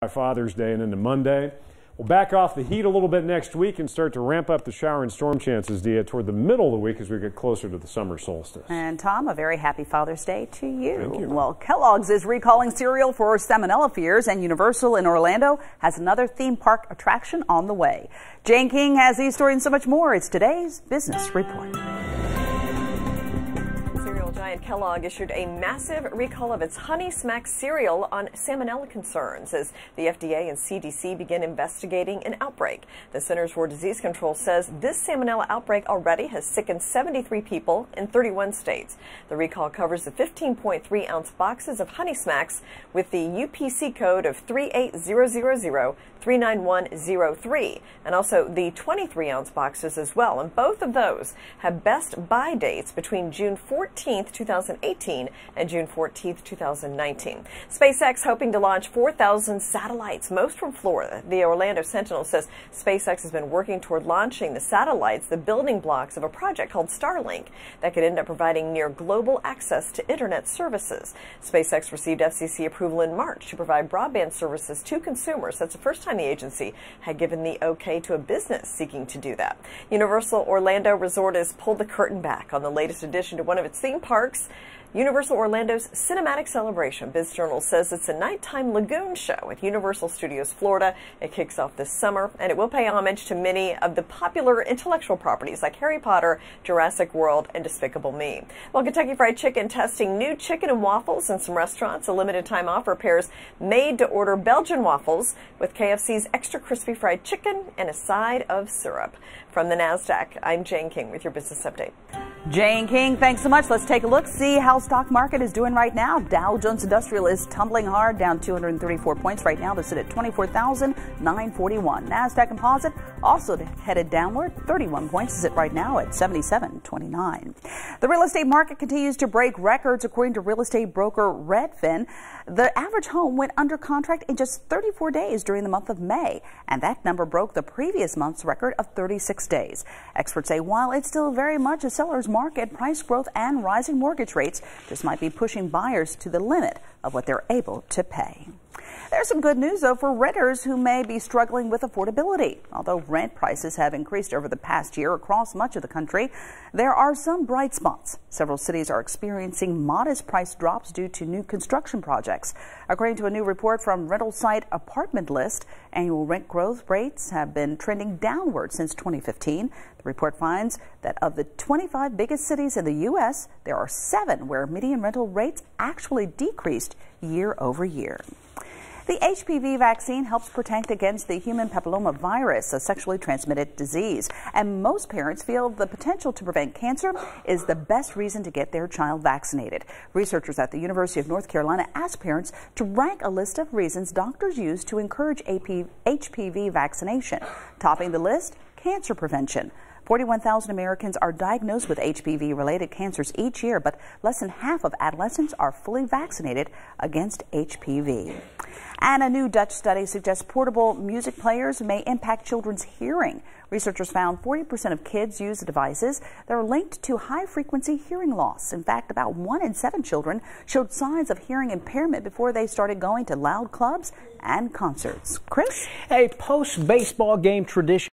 Father's Day and into Monday. We'll back off the heat a little bit next week and start to ramp up the shower and storm chances, Dia, toward the middle of the week as we get closer to the summer solstice. And Tom, a very happy Father's Day to you. Thank you. Well, Kellogg's is recalling cereal for salmonella fears, and Universal in Orlando has another theme park attraction on the way. Jane King has these stories and so much more. It's today's Business Report. Giant Kellogg issued a massive recall of its Honey Smacks cereal on salmonella concerns as the FDA and CDC begin investigating an outbreak. The Centers for Disease Control says this salmonella outbreak already has sickened 73 people in 31 states. The recall covers the 15.3-ounce boxes of Honey Smacks with the UPC code of 38000-39103 and also the 23-ounce boxes as well. And both of those have best buy dates between June 14th, 2018 and June 14th, 2019. SpaceX hoping to launch 4,000 satellites, most from Florida. The Orlando Sentinel says SpaceX has been working toward launching the satellites, the building blocks of a project called Starlink that could end up providing near global access to internet services. SpaceX received FCC approval in March to provide broadband services to consumers. That's the first time the agency had given the okay to a business seeking to do that. Universal Orlando Resort has pulled the curtain back on the latest addition to one of its theme parks, Universal Orlando's Cinematic Celebration. Biz Journal says it's a nighttime lagoon show at Universal Studios Florida. It kicks off this summer, and it will pay homage to many of the popular intellectual properties like Harry Potter, Jurassic World, and Despicable Me. Well, Kentucky Fried Chicken testing new chicken and waffles in some restaurants. A limited time offer pairs made-to-order Belgian waffles with KFC's extra crispy fried chicken and a side of syrup. From the NASDAQ, I'm Jane King with your business update. Jane King, thanks so much. Let's take a look, see how stock market is doing right now. Dow Jones Industrial is tumbling hard, down 234 points right now to sit at 24,941. NASDAQ Composite also headed downward, 31 points to sit right now at 77.29. The real estate market continues to break records. According to real estate broker Redfin, the average home went under contract in just 34 days during the month of May, and that number broke the previous month's record of 36 days. Experts say while it's still very much a seller's market, price growth and rising mortgage rates just might be pushing buyers to the limit of what they're able to pay. There's some good news, though, for renters who may be struggling with affordability. Although rent prices have increased over the past year across much of the country, there are some bright spots. Several cities are experiencing modest price drops due to new construction projects. According to a new report from rental site Apartment List, annual rent growth rates have been trending downward since 2015. The report finds that of the 25 biggest cities in the U.S., there are 7 where median rental rates actually decreased year over year. The HPV vaccine helps protect against the human papilloma virus, a sexually transmitted disease. And most parents feel the potential to prevent cancer is the best reason to get their child vaccinated. Researchers at the University of North Carolina asked parents to rank a list of reasons doctors use to encourage HPV vaccination. Topping the list, cancer prevention. 41,000 Americans are diagnosed with HPV-related cancers each year, but less than half of adolescents are fully vaccinated against HPV. And a new Dutch study suggests portable music players may impact children's hearing. Researchers found 40% of kids use devices that are linked to high-frequency hearing loss. In fact, about 1 in 7 children showed signs of hearing impairment before they started going to loud clubs and concerts. Chris? A post-baseball game tradition.